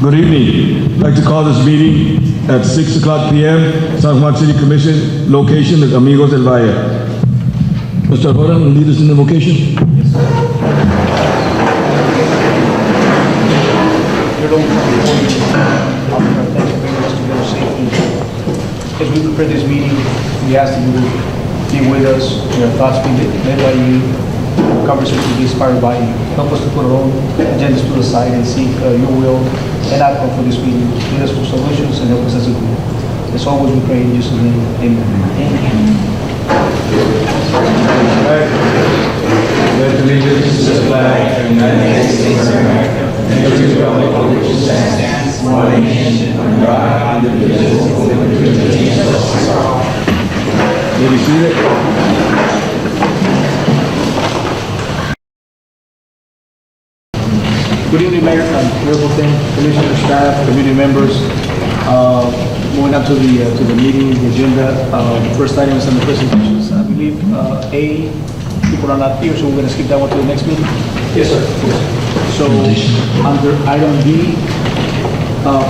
Good evening. I'd like to call this meeting at 6 o'clock p.m. San Juan City Commission, location is Amigos del Valle. Mr. Arjona, will lead us in the vocation? As we prepare this meeting, we ask that you will be with us, your thoughts be led by you, conversation be inspired by you. Help us to put our own agendas to the side and seek your will and outcome for this meeting. Lead us for solutions and help us as a group. As always, we pray in Jesus' name. Amen. Pledge allegiance to the flag of the United States of America and to the republic for which it stands, one nation, under God, indivisible, with liberty and justice for all. May we see it? Good evening, Mayor, Representative, Commissioner, staff, community members. Moving on to the meeting, the agenda. First item is on the presentations. I believe A, people are not here, so we're going to skip that one to the next meeting. Yes, sir. So under item B,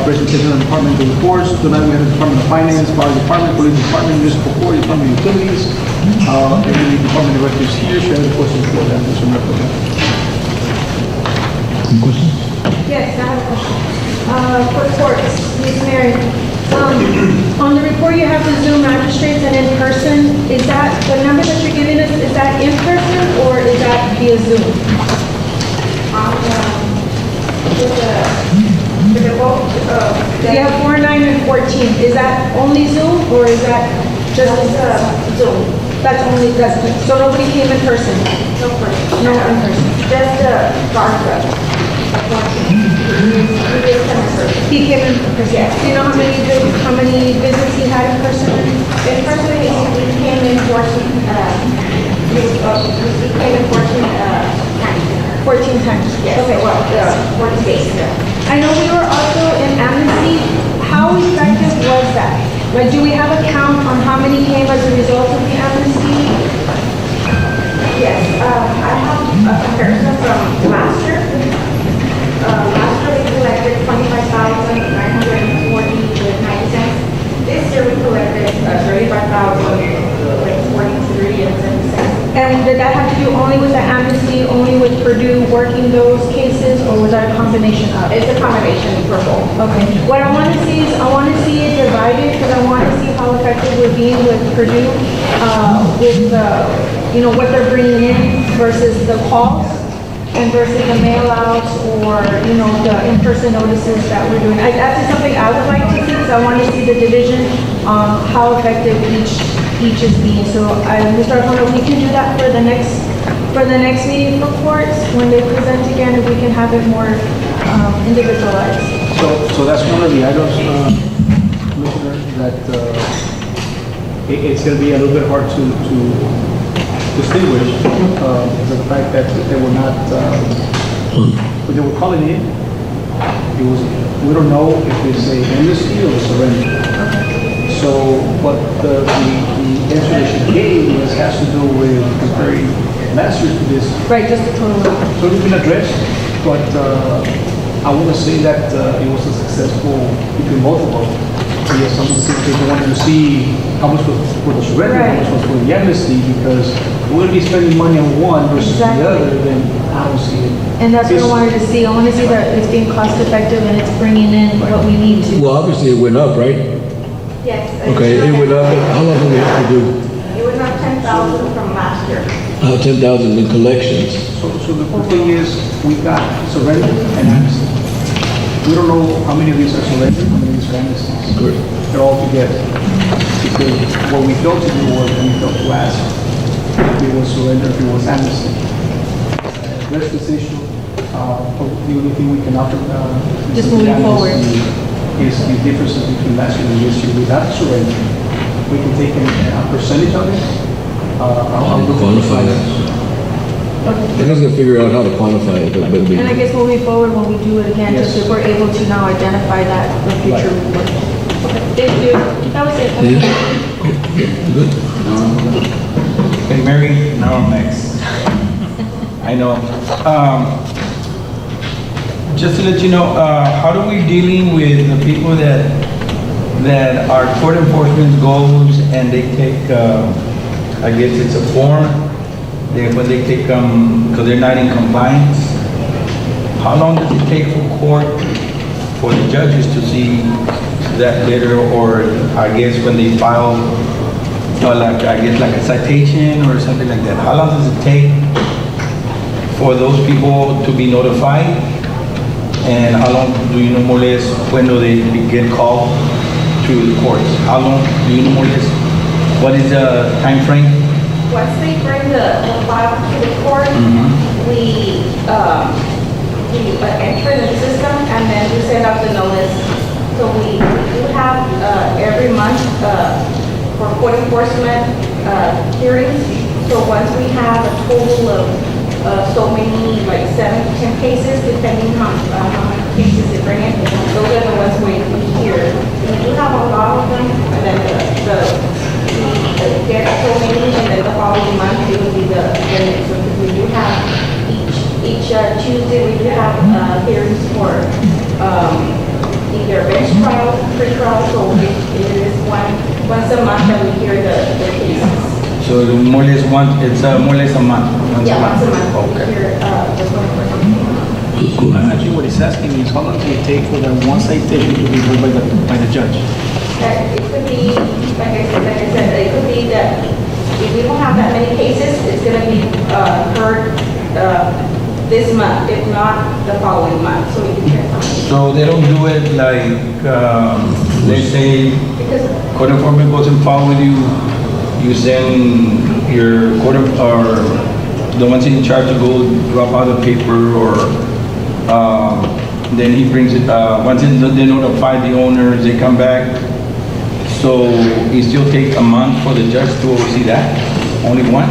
presentation of departmental reports. Tonight we have the Department of Finance, Fire Department, Police Department, Municipal Court, Department of Utilities. Every department directors here. Should I have a question for them, Mr. Representative? Any questions? Yes, I have a question. For courts, Ms. Mary, on the report you have the Zoom magistrates and in person, is that, the number that you're giving us, is that in person or is that via Zoom? You have 4, 9, and 14. Is that only Zoom or is that just Zoom? That's only, so nobody came in person? No person. No in person. Just Garza. He came in person. Yes. Do you know how many visits he had in person? In person, he came in 14. He came in 14 times. 14 times. Yes. Okay. Well, 14 days. I know we were also in amnesty. How effective was that? Like, do we have a count on how many came as a result of the amnesty? Yes, I have a comparison from last year. Last year we collected 25,940.90. This year we collected 35,043.70. And did that have to do only with the amnesty, only with Purdue working those cases, or was that a combination of? It's a combination for both. Okay. What I want to see is, I want to see it divided, because I want to see how effective we're being with Purdue, with what they're bringing in versus the calls, and versus the mail outs or, the in-person notices that we're doing. That's just something I would like to see, because I want to see the division on how effective each is being. So, Mr. Arjona, we can do that for the next meeting for courts, when they present again, if we can have it more individualized. So that's one of the items, Commissioner, that it's going to be a little bit hard to distinguish the fact that they were not, when they were calling in, we don't know if it's a amnesty or a surrender. So, but the answer that she gave has to do with comparing last year to this. Right, just the total. So it's been addressed, but I want to say that it was a successful between both of them. Yes, some of the people wanted to see how much was for the surrender, how much was for the amnesty, because we're going to be spending money on one versus the other, then I don't see it. And that's what I wanted to see. I want to see that it's being cost effective and it's bringing in what we need to. Well, obviously it went up, right? Yes. Okay, it went up. How long do we have to do? It was up 10,000 from last year. 10,000 in collections. So the good thing is, we got surrender and amnesty. We don't know how many of these are surrender, how many of these are amnesties. Good. They're all together. Because what we failed to do was, we failed to ask if it was surrender, if it was amnesty. Address this issue. The only thing we can offer, Just moving forward. is the differences between last year and this year. Without surrender, we can take a percentage of it. How to quantify that? I think it's gonna figure out how to quantify it, but And I guess moving forward, when we do it again, just if we're able to now identify that for future report. Okay, thank you. That was it. Good. Okay, Mary, now I'm next. I know. Just to let you know, how do we dealing with the people that our court enforcement goes and they take, I guess it's a form, when they take, because they're not in compliance, how long does it take for court, for the judges to see that letter, or I guess when they file, like, I guess like a citation or something like that? How long does it take for those people to be notified? And how long do you know more or less, when do they get called to the courts? How long do you know more or less? What is the time frame? Once they bring the file to the court, we enter in the system and then we send out the notice. So we do have every month for court enforcement hearings. So once we have a total of so many, like 7 to 10 cases, depending on how many cases they bring in, those are the ones we hear. We do have a lot of them, and then we get so many, and then the following month it will be the next one. Because we do have each Tuesday we do have hearings for either bench trial, pre-trial, so it is once a month that we hear the cases. So more or less it's more or less a month? Yeah, once a month we Okay. hear the court. Actually, what he's asking is how long does it take for the one citation to be heard by the judge? It could be, like I said, it could be that if we don't have that many cases, it's gonna be heard this month, if not the following month, so we can check. So they don't do it like, let's say, Because court enforcement goes and file with you, you send your or the ones in charge to go drop out the paper, or then he brings it, once they notify the owners, they come back. So it still takes a month for the judge to oversee that? Only one?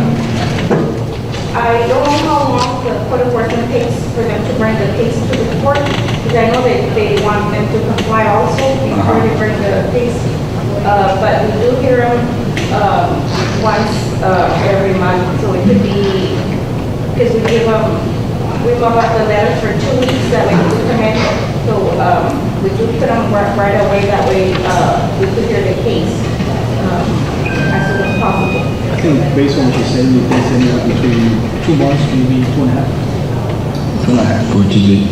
I don't know how long the court enforcement takes for them to bring the case to the court, because I know that they want them to comply also before they bring the case. But we do hear them once every month, so it could be, because we give out the letters for 2 weeks that we do come in, so we do put them right away, that way we could hear the case as soon as possible. I think based on what you're saying, it takes anywhere between 2 months, maybe 2.5. 2.5. Portuguese.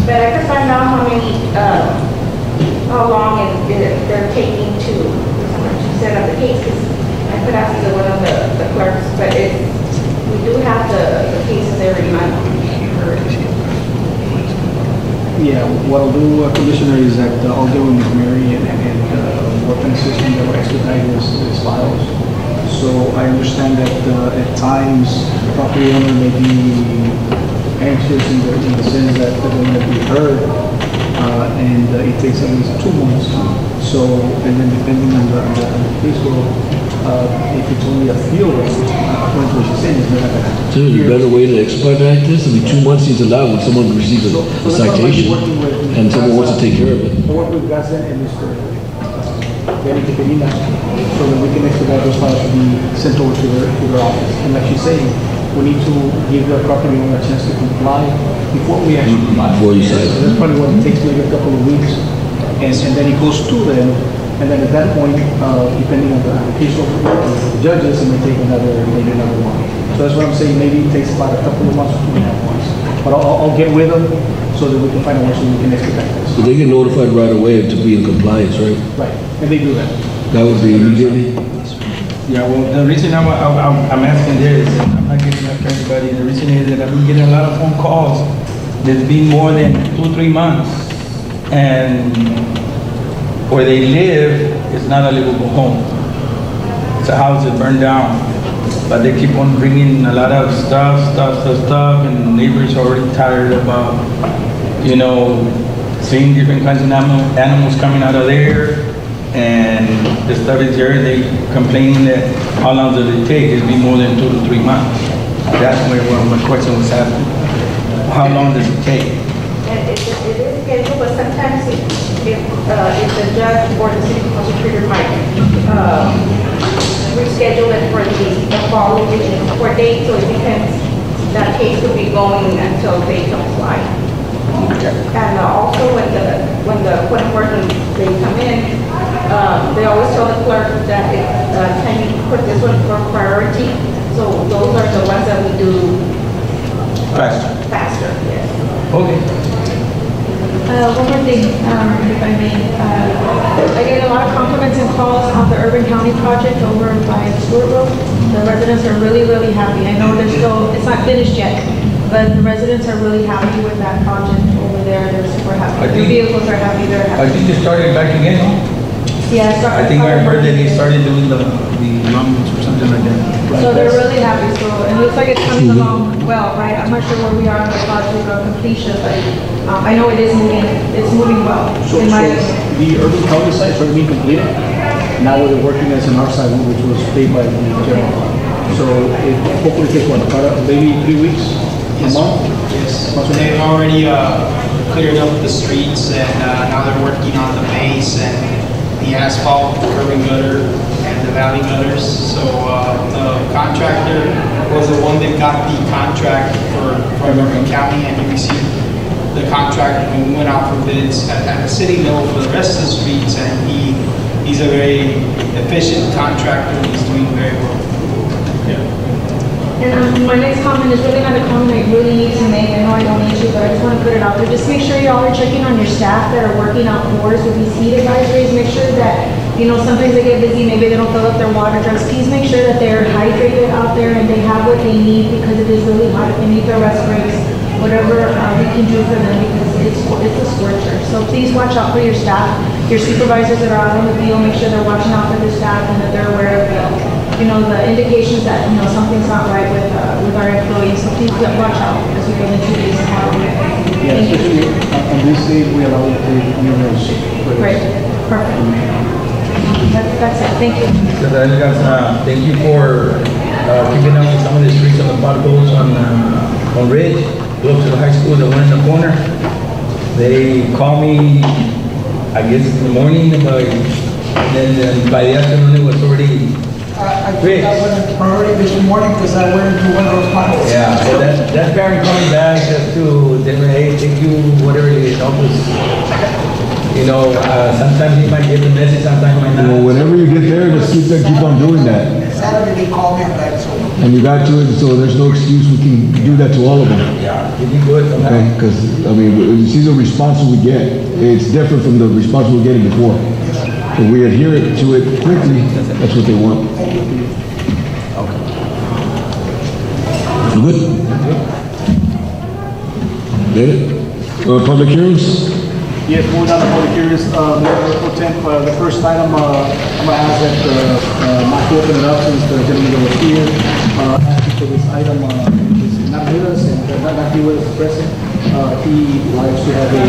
But I could find out how long they're taking to set up the case, 'cause I could ask one of the clerks, but we do have the cases every month. Yeah, what I'll do, Commissioner, is that I'll get with Ms. Mary and work on a system that will expedite his files. So I understand that at times the property owner may be anxious in the sense that they're going to be heard, and it takes at least 2 months. So, and then depending on the case law, if it's only a field, according to what she's saying, it's not going to happen. So there's a better way to expedite this? I mean, 2 months seems allowed when someone receives a citation and someone wants to take care of it. I work with Gaza and Mr. Danny Teperina, so that we can expedite those files to be sent over to their office. And like she's saying, we need to give the property owner a chance to comply before we actually comply. Before you sign. So that's probably what it takes, maybe a couple of weeks, and then it goes to them, and then at that point, depending on the application of the judges, it may take maybe another month. So that's what I'm saying, maybe it takes about a couple of months, 2.5 months. But I'll get with them so that we can find a way so we can expedite this. So they get notified right away to be in compliance, right? Right, and they do that. That would be immediately? Yeah, well, the reason I'm asking this, and I'm not getting after anybody, the reason is that I've been getting a lot of phone calls that's been more than 2-3 months, and where they live is not a livable home. It's a house that burned down, but they keep on bringing a lot of stuff, and neighbors are already tired about, seeing different kinds of animals coming out of there, and the stuff is there, they complaining that how long does it take? It'd be more than 2 to 3 months. That's where my question was happening. How long does it take? And it is scheduled, but sometimes if the judge or the city prosecutor might reschedule it for the following court date, so it depends. That case could be going until they comply. And also when the code enforcement, they come in, they always tell the clerk that, can you put this one for priority? So those are the ones that we do faster, yes. Okay. One more thing, if I may. I get a lot of compliments and calls on the Urban County project over by Stewart Road. The residents are really, really happy. I know they're still, it's not finished yet, but the residents are really happy with that project over there. They're super happy. Their vehicles are happy, they're I happy. think they started back again, no? Yeah, I think I heard that they started doing the lungs or something like that. So they're really happy, so it looks like it's coming along well, right? I'm not sure where we are on the project of completion, but I know it's moving well. So in my the urban county sites are being completed. Now we're working as an outside one, which was paid by the general fund. So it hopefully takes what, about maybe 3 weeks, a month? Yes, they've already cleared up the streets and now they're working on the base and the asphalt, curb and gutter, and the valley gutters. So the contractor was the one that got the contract for Urban County, and he received the contract when we went out for bids at the city level for the rest of the streets, and he's a very efficient contractor, and he's doing very well. And my next comment is really not a comment I really need to make. I know I don't need to, but I just want to put it out there. Just make sure y'all are checking on your staff that are working outdoors with these heat advisories. Make sure that, you know, sometimes they get busy, maybe they don't fill up their water jugs. Please make sure that they're hydrated out there and they have what they need because it is really hot. They need their rest breaks, whatever we can do for them because it's a scorcher. So please watch out for your staff, your supervisors that are out in the field. Make sure they're watching out for their staff and that they're aware of the indications that, something's not right with our employees. So please watch out as we go into these. Yeah, especially on this day, we allow you to take numerous. Great, perfect. That's it, thank you. So then, guys, thank you for keeping up with some of the streets on the potholes on Ridge, close to the high school, the one in the corner. They call me, I guess in the morning, but then by the afternoon it was already. I think that wasn't priority this morning because I went into one of those potholes. Yeah, so that's Barry coming back just to, hey, thank you, whatever it is, help us. Sometimes he might get the message, sometimes he might Well, not. whenever you get there, just keep on doing that. Saturday they called me, I'm back, so. And you got to it, so there's no excuse. We can do that to all of them. Yeah, you be good Okay, somehow. because, you see the response we get, it's different from the response we were getting before. If we adhere to it quickly, that's what they want. You good? Did it? Public hearings? Yes, moving on to public hearings, Mayor Pro Tem, the first item, I'm gonna ask that, not to open it up since the gentleman that was here, asking for this item, is not with us, and not he was present. He likes to have a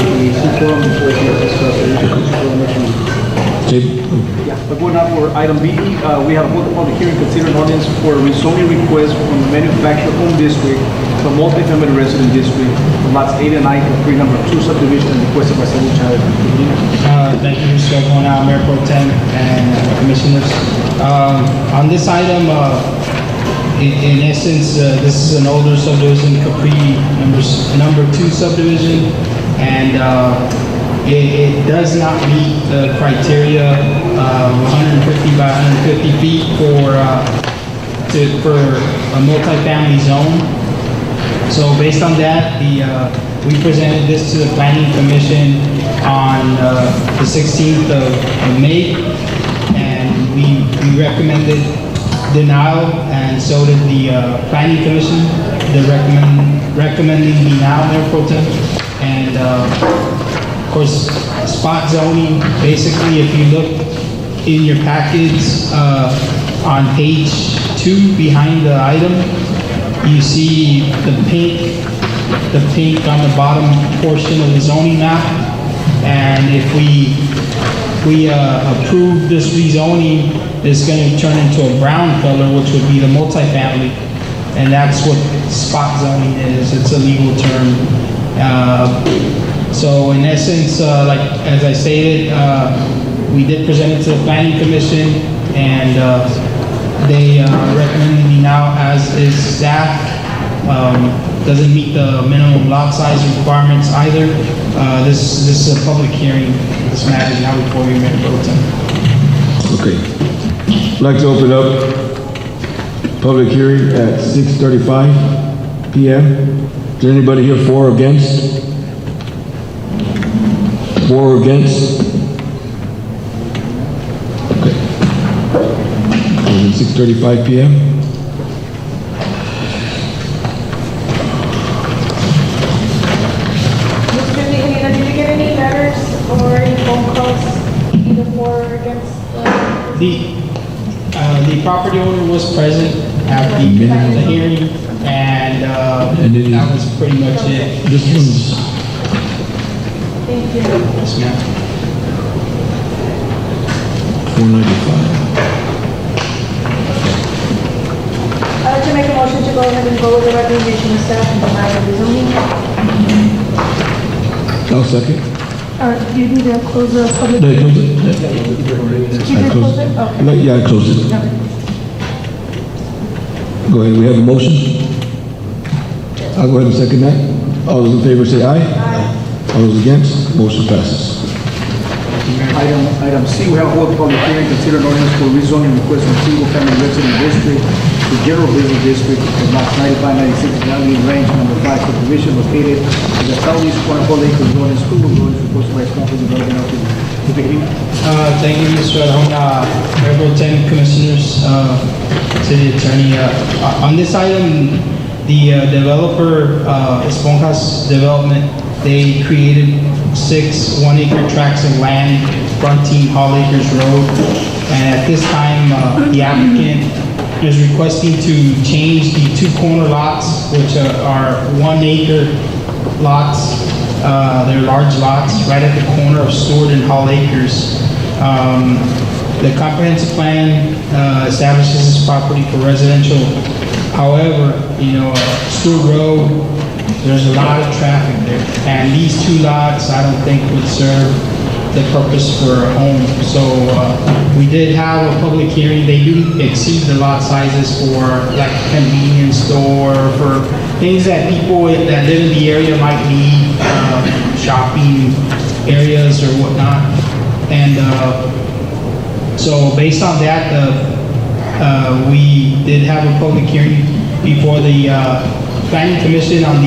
forum before he discuss the Yeah, but going on for item B, we have hold the public hearing, consider an ordinance for rezoning request from the manufactured home district to multi-family resident district, from lots 8 and 9 to 3 number 2 subdivision requested by Senator Chavez. Thank you, Mr. Juan, Mayor Pro Tem, and Commissioners. On this item, in essence, this is an older subdivision, Capri number 2 subdivision, and it does not meet the criteria of 150 by 150 feet for a multifamily zone. So based on that, we presented this to the Planning Commission on the 16th of May, and we recommended denial, and so did the Planning Commission. They're recommending denial, Mayor Pro Tem. And of course, spot zoning, basically, if you look in your packets on page 2 behind the item, you see the pink on the bottom portion of the zoning map. And if we approve this rezoning, it's going to turn into a brown color, which would be the multifamily. And that's what spot zoning is. It's a legal term. So in essence, like as I stated, we did present it to the Planning Commission, and they recommended me now, as is staff. doesn't meet the minimum lot size requirements either. This is a public hearing. This matter is now before you, Mayor Pro Tem. Okay. I'd like to open up public hearing at 6:35 PM. Is there anybody here for or against? For or against? Okay. Closing 6:35 PM. Mr. Nicolino, did you get any letters or any phone calls either for or against? The property owner was present at the hearing, and that was pretty much it. This one's Thank you. Yes, ma'am. 495. I'd like to make a motion to go ahead and go with the recommendation of staff and deny the rezoning. I'll second. Do you need to close the public? Did I close it? You I did closed close it. it? Okay. No, yeah, I closed it. Go ahead, we have a motion. I'll go ahead and second that. All those in favor say aye. All those against, motion passes. Item C, we have a hold public hearing, consider an ordinance for rezoning request from single-family resident district to general business district of lots 95, 96, Valley Range number 5 subdivision located in the southeast corner of Old Acres Road and School Road, requested by Council Development Office. Mr. King? Thank you, Mr. Arjona, Mayor Pro Tem, Commissioners, City Attorney. On this item, the developer, Esponjas Development, they created 6 one-acre tracts of land fronting Hall Acres Road. And at this time, the applicant is requesting to change the 2 corner lots, which are 1-acre lots. They're large lots right at the corner of Stewart and Hall Acres. The comprehensive plan establishes this property for residential. However, Stewart Road, there's a lot of traffic there. And these 2 lots, I don't think would serve the purpose for a home. So we did have a public hearing. They do exceed the lot sizes for like convenience store, for things that people that live in the area might need, shopping areas or whatnot. And so based on that, we did have a public hearing before the Planning Commission on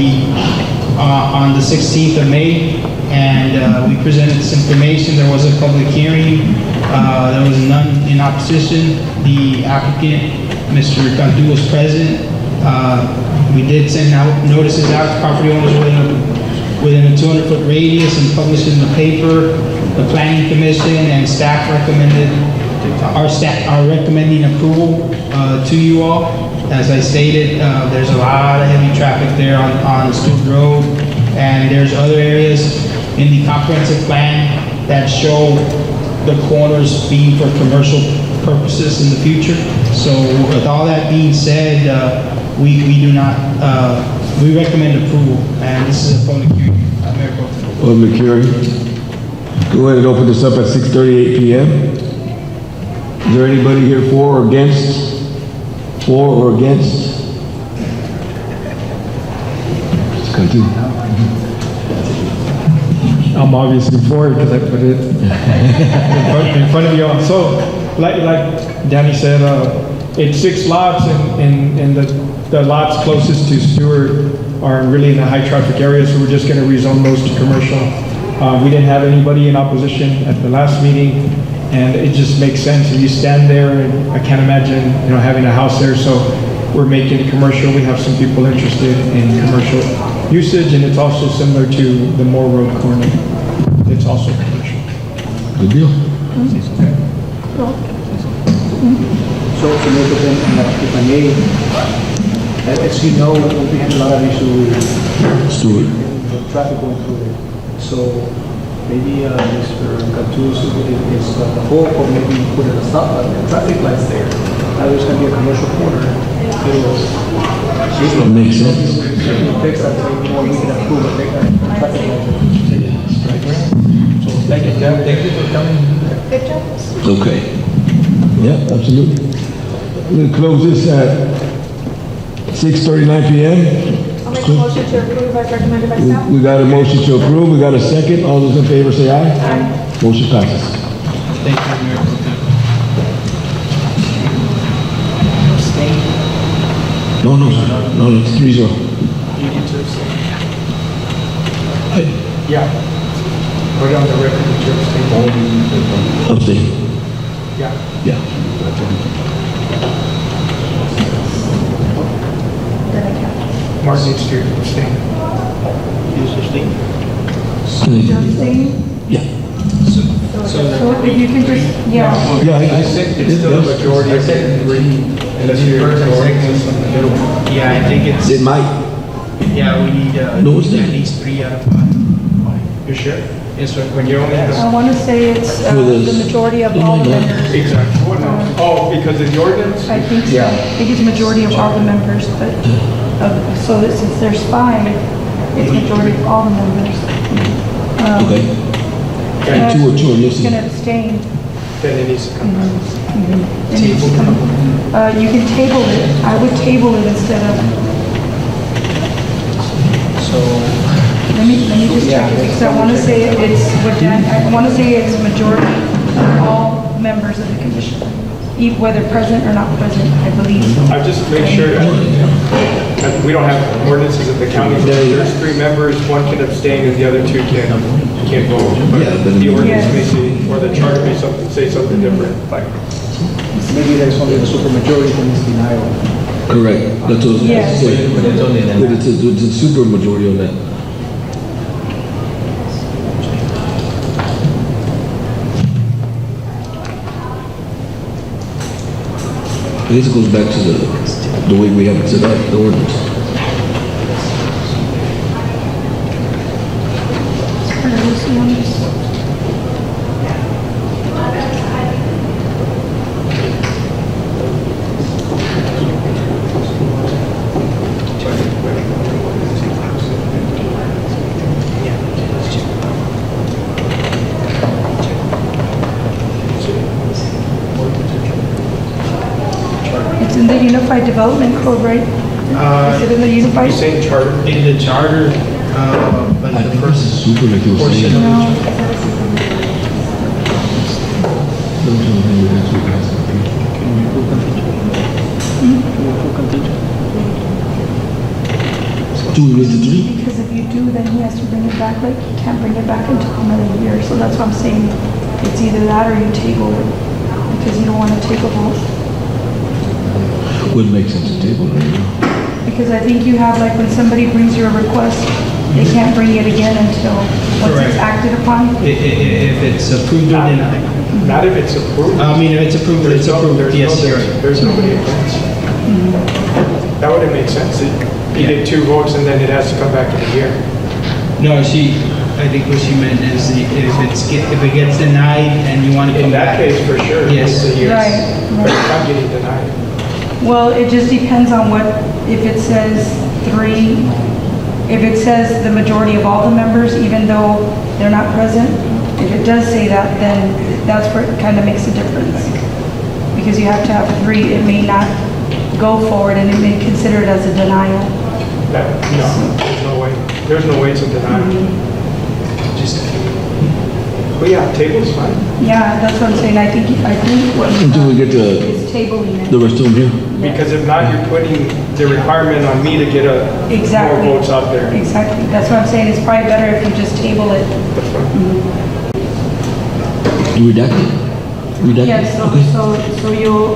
the 16th of May, and we presented this information. There was a public hearing. There was none in opposition. The applicant, Mr. Cantu, was present. We did send out notices out to property owners within a 200-foot radius and published in the paper. The Planning Commission and staff are recommending approval to you all. As I stated, there's a lot of heavy traffic there on Stewart Road, and there's other areas in the comprehensive plan that show the corners being for commercial purposes in the future. So with all that being said, we recommend approval, and this is a public hearing. Mayor Pro Tem. Public hearing. Go ahead and open this up at 6:38 PM. Is there anybody here for or against? For or against? Let's continue. I'm obviously for it because I put it in front of y'all. So, like Danny said, it's 6 lots, and the lots closest to Stewart are really in a high traffic area, so we're just going to rezone those to commercial. We didn't have anybody in opposition at the last meeting, and it just makes sense. If you stand there, and I can't imagine, having a house there, so we're making it commercial. We have some people interested in commercial usage, and it's also similar to the Moore Road corner. It's also commercial. Good deal. So, Mayor Pro Tem, if I may, as you know, we had a lot of issues with Stewart. the traffic going through there. So maybe Mr. Cantu is the hope of maybe putting a stop, traffic lights there. Now there's going to be a commercial corner. Makes sense. Fix that, so we can approve it, traffic lights. Thank you for coming. Good job. Okay. Yeah, absolutely. We'll close this at 6:39 PM. I'll make make a motion to approve as recommended by staff. We got a motion to approve, we got a second. All those in favor say aye. Aye. Motion passes. Thank you, Mayor Pro Tem. No, it's 3-0. You need to abstain. Yeah. Put it on the record that you're abstaining. Abstain. Yeah. Yeah. Then I count. Mark needs to abstain. You're abstaining? Yeah. So if you can just, yeah. Yeah, I said it's still a majority of three, unless you're Yeah, I think it's, It might. yeah, we need No, it's not. at least 3 out of 5. You sure? Yes, sir. When you only have. I want to say it's the majority of all the members. Exactly. Oh, because of the ordinance? I think so. I think it's majority of all the members, but, so that since there's 5, it's majority of all the members. Okay. Okay. 2 or 2 on this. He's gonna abstain. Then it needs to come back. It needs to come. You can table it. I would table it instead of, So, let me just check it, because I want to say it's, I want to say it's majority of all members of the commission, whether present or not present, I believe. I just make sure that we don't have ordinances at the county. There's 3 members, 1 can abstain and the other 2 can't vote. Yeah, but- The ordinance may Yes. say, or the charter may say something different, like. Maybe there's only the supermajority in this denial. Correct. That's what I was Yes. saying. But it's a super majority on that. I guess it goes back to the way we have it set up, the ordinance. It's in the Unified Development Code, right? Is it in the Unified? You saying charter? in the charter, but I the think first this is super like you were portion saying. of No. Do we need to 3? Because if you do, then he has to bring it back, like, he can't bring it back until another year, so that's what I'm saying. It's either that or you table it, because you don't want to take a vote. Would make sense to table it right now. Because I think you have, like, when somebody brings you a request, they can't bring it again until, once it's Correct. acted upon. if it's approved or denied. Not if it's approved. I mean, if it's approved, it's approved, yes, sir. There's nobody against. That would have made sense. You did 2 votes and then it has to come back in a year. No, I think what she meant is if it gets denied and you want to In come that back. case, for sure, Yes. it's a year. Right, But right. it's not getting denied. Well, it just depends on what, if it says 3, if it says the majority of all the members, even though they're not present, if it does say that, then that's where it kind of makes a difference. Because you have to have 3, it may not go forward and it may consider it as a denial. No, there's no way. There's no way it's a denial. Just, But yeah, table's fine. Yeah, that's what I'm saying, I think what Until we get to is tabling the it. rest of them here. Because if not, you're putting the requirement on me to get Exactly. more votes out there. Exactly, that's what I'm saying, it's probably better if you just table it. That's fine. You redact it? Redact Yes, it? Okay. so you'll,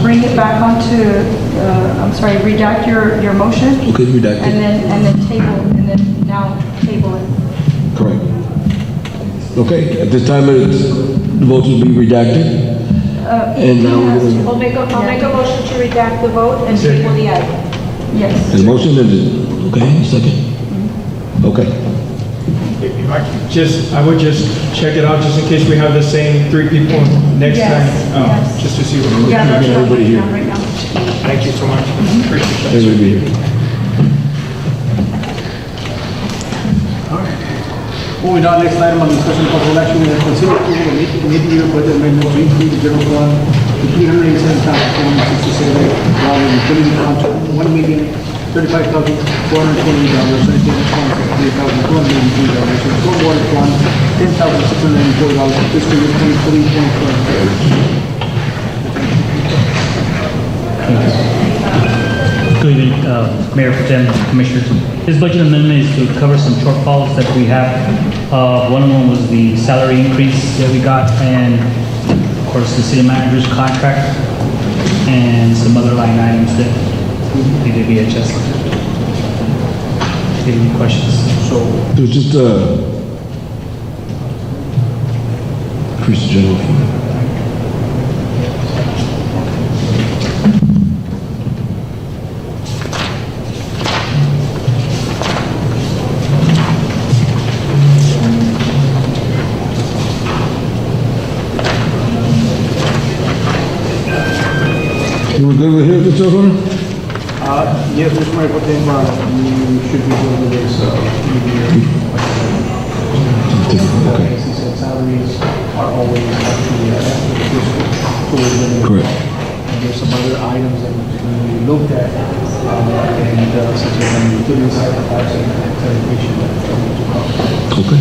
bring it back onto, I'm sorry, redact your motion, Okay, redact and it. then table, and then now table it. Correct. Okay, at this time, the votes will be redacted. And now we're gonna- I'll make a motion to redact the vote and table the item. Yes. There's a motion and, okay, second? Okay. I would just check it out just in case we have the same 3 people next Yes, time. yes. Just to see what. Yeah, that's what I'm Everybody doing here. now, right now. Thank you so much. Appreciate that. Everybody be here. Moving on, next item on discussion of possible action, we have considered approval of mid-year budget amendment to increase the general fund to $387,467, while the utility fund to $1,035,428, sanitation fund $68,283, and stormwater fund $10,694 for fiscal year 2023-2024. Good evening, Mayor Pro Tem, Commissioners. This budget amendment is to cover some shortfalls that we have. One of them was the salary increase that we got, and of course, the city manager's contract, and some other line items that need to be adjusted. Any questions? There's just increase the general fund. You were good with it, Mr. O'Connor? Yes, Mr. Mayor Pro Tem, you should be good with this, Okay. As he said, salaries are always actually, Correct. and there's some other items that we looked at, and such as the utility side of house and sanitation. Okay.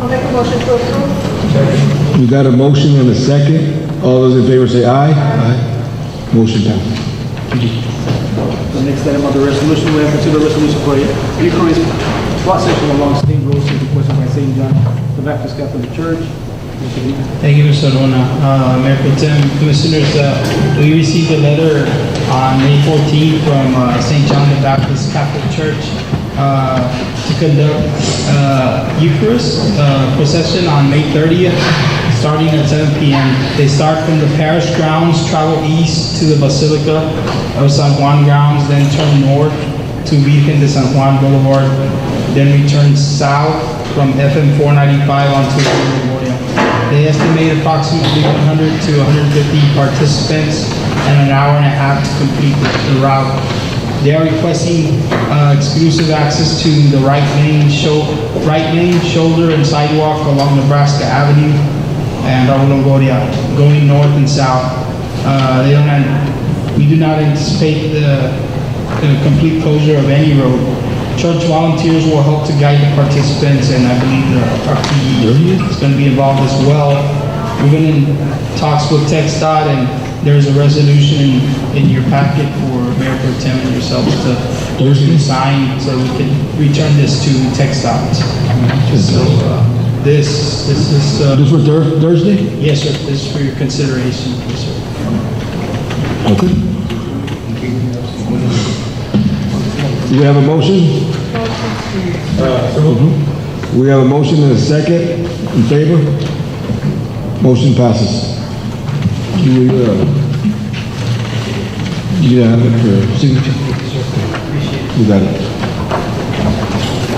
I'll make a motion to approve. We got a motion and a second. All those in favor say aye. Aye. Motion passes. The next item on the resolution, we have considered resolution for a Eucharist procession along State Road, requested by St. John the Baptist Catholic Church. Mr. Lee. Thank you, Mr. Arona. Mayor Pro Tem, Commissioners, we received a letter on May 14th from St. John the Baptist Catholic Church to conduct Eucharist procession on May 30th, starting at 7 p.m. They start from the parish grounds, travel east to the Basilica of San Juan grounds, then turn north to Virgen de San Juan Boulevard, then return south from FM 495 onto the Memorial. They estimate approximately 100 to 150 participants and an hour and a half to complete the route. They are requesting exclusive access to the right lane, shoulder, and sidewalk along Nebraska Avenue and Longoria, going north and south. We do not anticipate the complete closure of any road. Church volunteers will help to guide the participants, and I believe the RPD is going to be involved as well. We've been in talks with TxDOT, and there's a resolution in your packet for Mayor Pro Tem and yourselves to sign, so we can return this to TxDOT. So this is This was Thursday? yes, sir. This is for your consideration, yes, sir. Okay. Do we have a motion? We have a motion and a second. In favor? Motion passes. You have it for signature? You got it.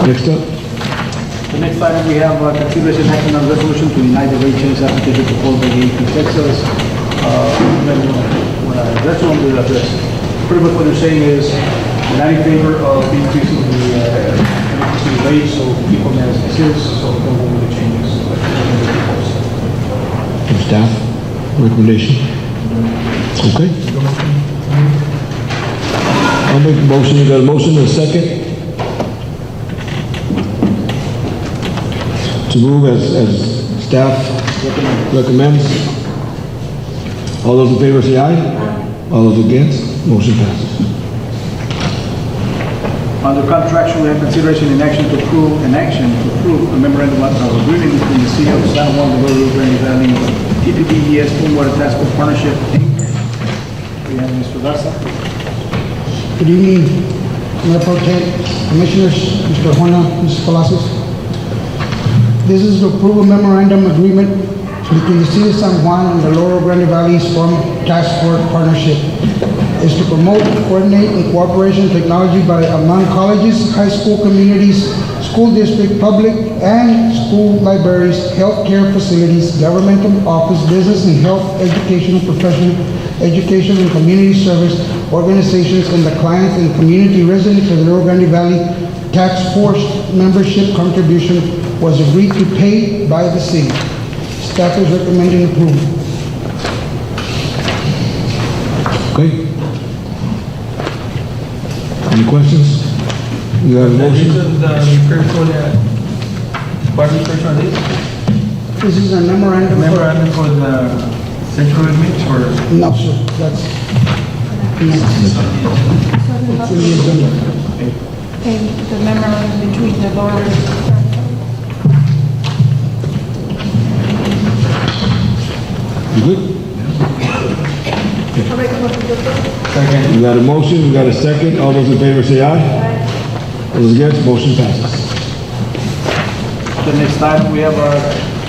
Next up? The next item we have consideration action on resolution to deny the rate change application proposed by the AP Texas. When I address on the address, pretty much what they're saying is they're not in favor of increasing the rate, so people as it is, so don't go with the changes. Staff recommendation? Okay. I'll make a motion. You got a motion and a second? To move as staff recommends. All those in favor say aye. All those against, motion passes. Under contractual, we have consideration in action to approve a memorandum of agreement between the City of San Juan, the Rio Grande Valley, TPDES, Stormwater Task Force Partnership, Inc. We have Mr. Garza. Good evening, Mayor Pro Tem, Commissioners, Mr. Juan, Mrs. Palacios. This is to approve a memorandum agreement between the City of San Juan and the Rio Grande Valley Storm Task Force Partnership. Is to promote, coordinate, and cooperation technology by among colleges, high school communities, school district, public and school libraries, healthcare facilities, governmental office, business and health, educational, professional, education and community service organizations, and the clients and community residents of the Rio Grande Valley Task Force membership contribution was agreed to pay by the city. Staff is recommending approval. Okay? Any questions? You got a motion? What repair for this? This is a memorandum. Memorandum for the central mix or? No, sir, that's next. It's in the agenda. And the memorandum between the lower. You good? I'll make a motion to approve. Second. We got a motion, we got a second. All those in favor say aye. Those against, motion passes. The next item, we have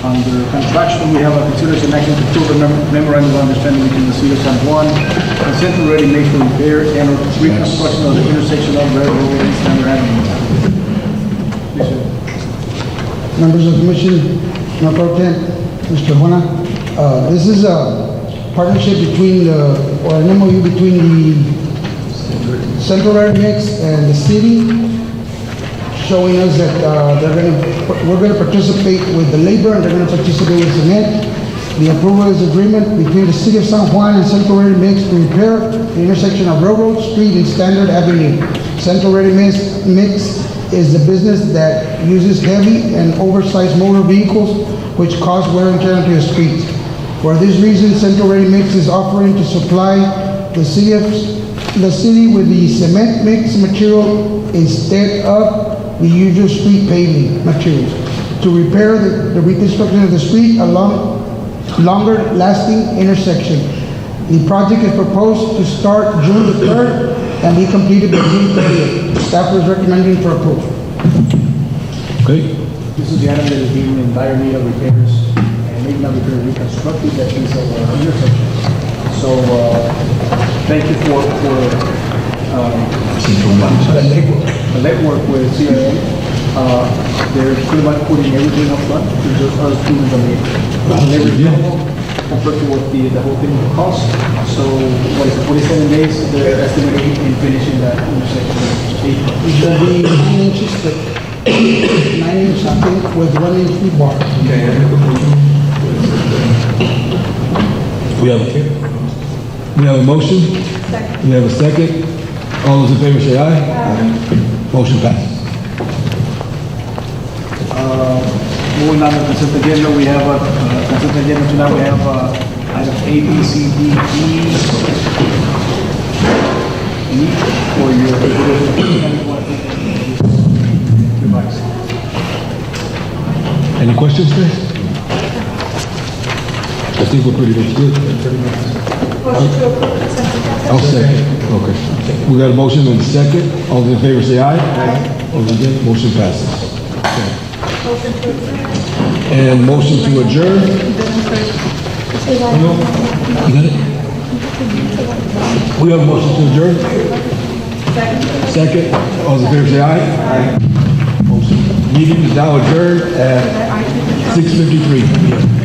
under contraction, we have a consideration action to approve a memorandum of understanding between the City of San Juan and Central Ready Mix for repair and reconstruction of the intersection of Railroad and Standard Avenue. Yes, sir. Members of the commission, Mayor Pro Tem, Mr. Juan, this is a partnership between or an MOU between the Central Area Mix and the city, showing us that we're gonna participate with the labor and they're gonna participate with cement. The approval is agreement between the City of San Juan and Central Ready Mix to repair the intersection of Railroad Street and Standard Avenue. Central Ready Mix is the business that uses heavy and oversized motor vehicles which cause wear and tear into the streets. For this reason, Central Ready Mix is offering to supply the city with the cement mix material instead of the usual street paving materials to repair the reconstruction of the street along longer lasting intersection. The project is proposed to start June the 3rd and be completed by June 30th. Staff is recommending for approval. Okay? This is the item that is being in dire need of repairs and maybe not repair, reconstructed that is of intersection. So, thank you for the legwork with CRM. They're pretty much putting everything up front, there's just other students on the labor available compared to what the whole thing will cost. So, what is it, 47 days, they're estimating in finishing that intersection. It will be 9 inches thick, 9 inches, I think, with 1 inch rebar. We have a motion. We have a second. All those in favor say aye. Motion passes. Moving on to the consent agenda, we have a consent agenda tonight, we have items A, B, C, D, E for your device. Any questions, guys? I think we're pretty much good. Motion to approve consent agenda. I'll second. Okay. We got a motion and a second. All those in favor say aye. All those against, motion passes. Motion to approve. And motion to adjourn. You got it? We have a motion to adjourn. Second. All those in favor say aye. Motion. Meeting is now adjourned at 6:53 p.m.